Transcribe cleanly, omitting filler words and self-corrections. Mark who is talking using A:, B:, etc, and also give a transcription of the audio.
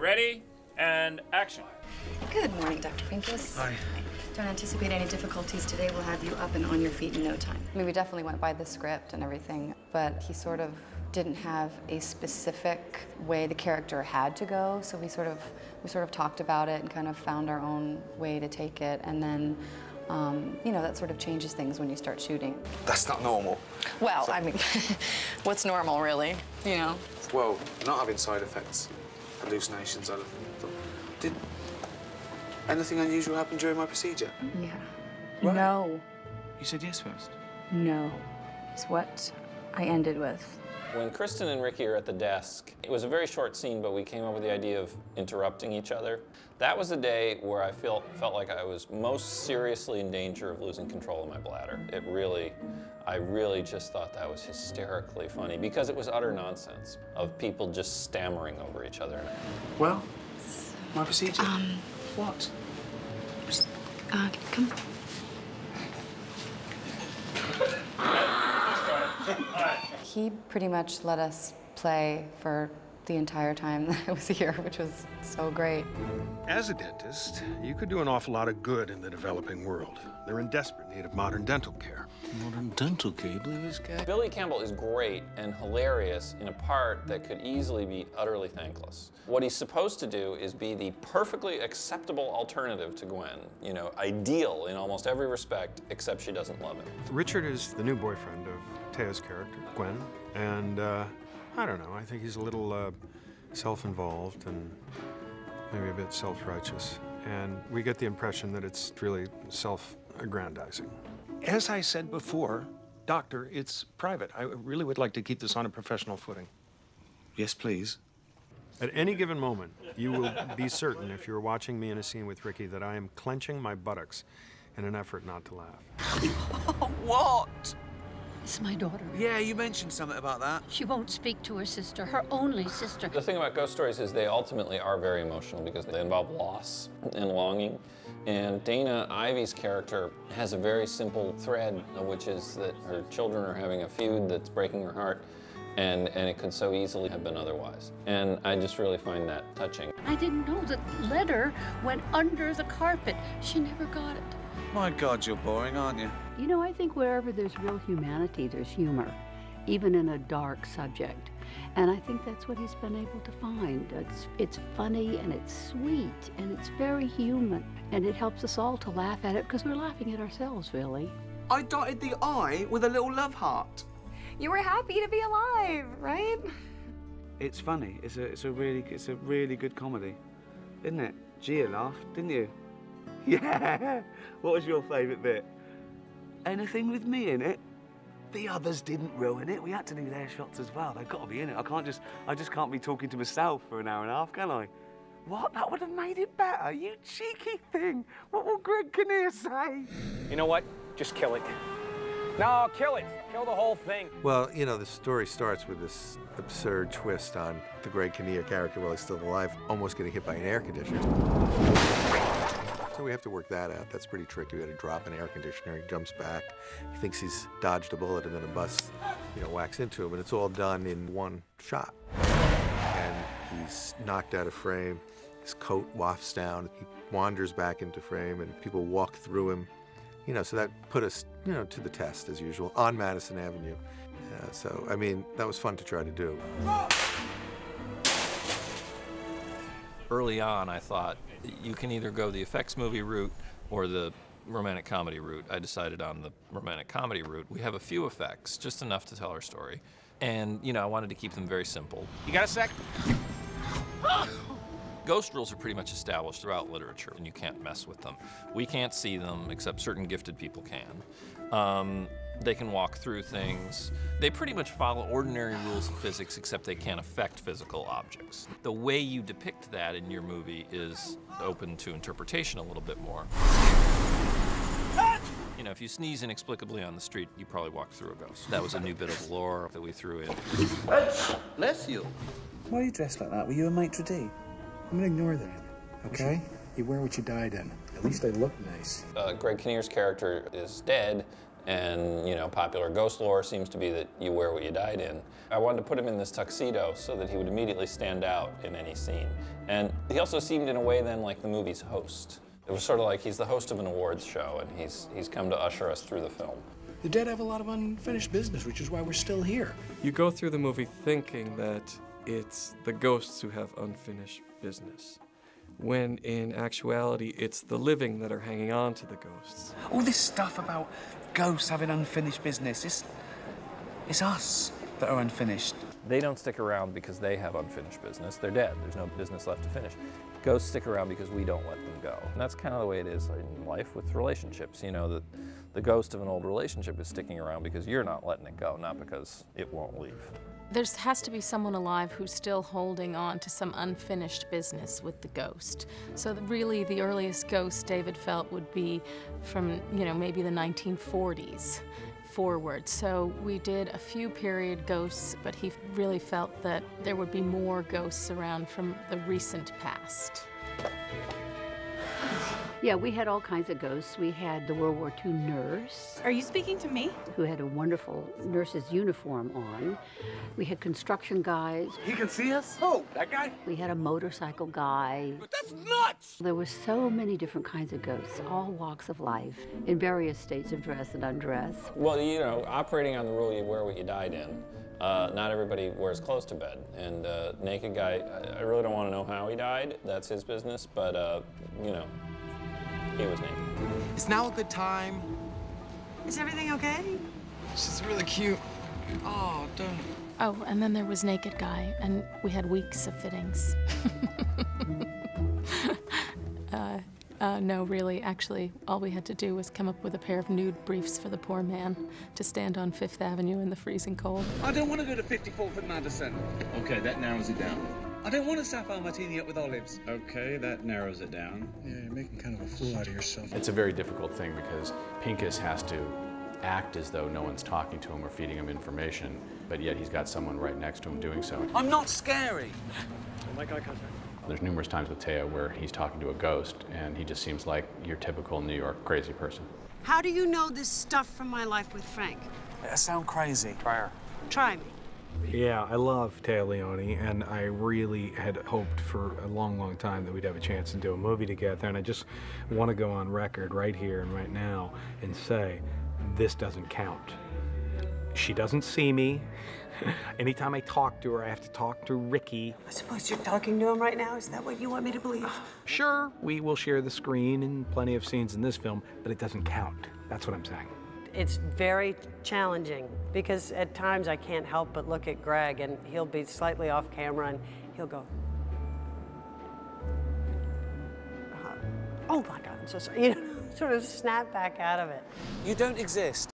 A: ready, and action.
B: Good morning, Dr. Pincus.
C: Hi.
B: Don't anticipate any difficulties today. We'll have you up and on your feet in no time.
D: I mean, we definitely went by the script and everything, but he sort of didn't have a specific way the character had to go, so we sort of talked about it and kind of found our own way to take it, and then you know, that sort of changes things when you start shooting.
C: That's not normal.
D: Well, I mean, what's normal, really? You know?
C: Well, not having side effects, hallucinations, I thought. Did anything unusual happen during my procedure?
B: Yeah.
C: Right.
B: No.
C: You said yes first.
B: No. Is what I ended with.
A: When Kristen and Ricky are at the desk, it was a very short scene, but we came up with the idea of interrupting each other. That was the day where I felt like I was most seriously in danger of losing control of my bladder. I really just thought that was hysterically funny because it was utter nonsense of people just stammering over each other.
C: Well, my procedure.
B: What? Come.
D: He pretty much let us play for the entire time that I was here, which was so great.
E: As a dentist, you could do an awful lot of good in the developing world. They're in desperate need of modern dental care.
C: Modern dental care, you believe this guy?
A: Billy Campbell is great and hilarious in a part that could easily be utterly thankless. What he's supposed to do is be the perfectly acceptable alternative to Gwen. You know, ideal in almost every respect, except she doesn't love him.
E: Richard is the new boyfriend of Téa's character, Gwen, and I don't know, I think he's a little self-involved and maybe a bit self-righteous. And we get the impression that it's really self-aggrandizing. As I said before, Doctor, it's private. I really would like to keep this on a professional footing.
C: Yes, please.
E: At any given moment, you will be certain, if you're watching me in a scene with Ricky, that I am clenching my buttocks in an effort not to laugh.
C: What?
F: It's my daughter.
C: Yeah, you mentioned something about that.
F: She won't speak to her sister, her only sister.
A: The thing about ghost stories is they ultimately are very emotional because they involve loss and longing. And Dana Ivy's character has a very simple thread, which is that her children are having a feud that's breaking her heart, and it could so easily have been otherwise. And I just really find that touching.
F: I didn't know the letter went under the carpet. She never got it.
C: My God, you're boring, aren't you?
F: You know, I think wherever there's real humanity, there's humor, even in a dark subject. And I think that's what he's been able to find. It's funny and it's sweet and it's very human. And it helps us all to laugh at it because we're laughing at ourselves, really.
C: I dotted the I with a little love heart.
B: You were happy to be alive, right?
C: It's funny. It's a really good comedy, isn't it? Gia laughed, didn't you? Yeah. What was your favourite bit? Anything with me in it? The others didn't ruin it. We had to do their shots as well. They've got to be in it. I just can't be talking to myself for an hour and a half, can I? What? That would have made it better, you cheeky thing. What will Greg Kinnear say?
G: You know what? Just kill it. No, kill it. Kill the whole thing.
H: Well, you know, the story starts with this absurd twist on the Greg Kinnear character while he's still alive, almost getting hit by an air conditioner. So we have to work that out. That's pretty tricky. We had to drop an air conditioner. He jumps back. He thinks he's dodged a bullet, and then a bus, you know, whacks into him. And it's all done in one shot. And he's knocked out of frame. His coat wafts down. He wanders back into frame, and people walk through him. You know, so that put us, you know, to the test, as usual, on Madison Avenue. So, I mean, that was fun to try to do.
I: Early on, I thought, you can either go the effects movie route or the romantic comedy route. I decided on the romantic comedy route. We have a few effects, just enough to tell our story. And, you know, I wanted to keep them very simple.
G: You got a sec?
I: Ghost rules are pretty much established throughout literature, and you can't mess with them. We can't see them, except certain gifted people can. They can walk through things. They pretty much follow ordinary rules of physics, except they can't affect physical objects. The way you depict that in your movie is open to interpretation a little bit more. You know, if you sneeze inexplicably on the street, you probably walk through a ghost. That was a new bit of lore that we threw in.
C: Bless you. Why are you dressed like that? Were you a maitre d'?
J: I'm gonna ignore that, okay? You wear what you died in. At least I look nice.
A: Greg Kinnear's character is dead, And, you know, popular ghost lore seems to be that you wear what you died in. I wanted to put him in this tuxedo so that he would immediately stand out in any scene. And he also seemed in a way then like the movie's host. It was sort of like he's the host of an awards show, and he's come to usher us through the film.
K: The dead have a lot of unfinished business, which is why we're still here.
L: You go through the movie thinking that it's the ghosts who have unfinished business, when in actuality it's the living that are hanging on to the ghosts.
C: All this stuff about ghosts having unfinished business, it's us that are unfinished.
I: They don't stick around because they have unfinished business. They're dead. There's no business left to finish. Ghosts stick around because we don't let them go. And that's kind of the way it is in life with relationships. You know, the ghost of an old relationship is sticking around because you're not letting it go, not because it won't leave.
M: There has to be someone alive who's still holding on to some unfinished business with the ghost. So really the earliest ghost David felt would be from, you know, maybe the 1940s forward. So we did a few period ghosts, but he really felt that there would be more ghosts around from the recent past.
F: Yeah, we had all kinds of ghosts. We had the World War II nurse.
N: Are you speaking to me?
F: Who had a wonderful nurse's uniform on. We had construction guys.
C: He can see us? Oh, that guy?
F: We had a motorcycle guy.
C: But that's nuts!
F: There were so many different kinds of ghosts, all walks of life, in various states of dress and undress.
A: Well, you know, operating on the rule you wear what you died in, not everybody wears clothes to bed. And naked guy, I really don't want to know how he died. That's his business, but, you know, he was naked.
K: Is now a good time?
N: Is everything okay?
K: She's really cute. Oh, don't.
M: Oh, and then there was Naked Guy, and we had weeks of fittings. No, really, actually, all we had to do was come up with a pair of nude briefs for the poor man to stand on Fifth Avenue in the freezing cold.
C: I don't want to go to 54th and Madison.
O: Okay, that narrows it down.
C: I don't want a sapphire martini up with olives.
O: Okay, that narrows it down.
K: Yeah, you're making kind of a fool out of yourself.
P: It's a very difficult thing because Pincus has to act as though no one's talking to him or feeding him information, but yet he's got someone right next to him doing so.
C: I'm not scary.
K: Like eye contact.
P: There's numerous times with Téa where he's talking to a ghost and he just seems like your typical New York crazy person.
N: How do you know this stuff from my life with Frank?
C: I sound crazy. Try her.
N: Try me.
E: Yeah, I love Téa Leoni, and I really had hoped for a long, long time that we'd have a chance to do a movie together, and I just want to go on record right here and right now and say, this doesn't count. She doesn't see me. Anytime I talk to her, I have to talk to Ricky.
N: I suppose you're talking to him right now? Is that what you want me to believe?
E: Sure, we will share the screen and plenty of scenes in this film, but it doesn't count. That's what I'm saying.
N: It's very challenging because at times I can't help but look at Greg and he'll be slightly off camera and he'll go, oh my God, I'm so sorry. You know, sort of snap back out of it.
C: You don't exist.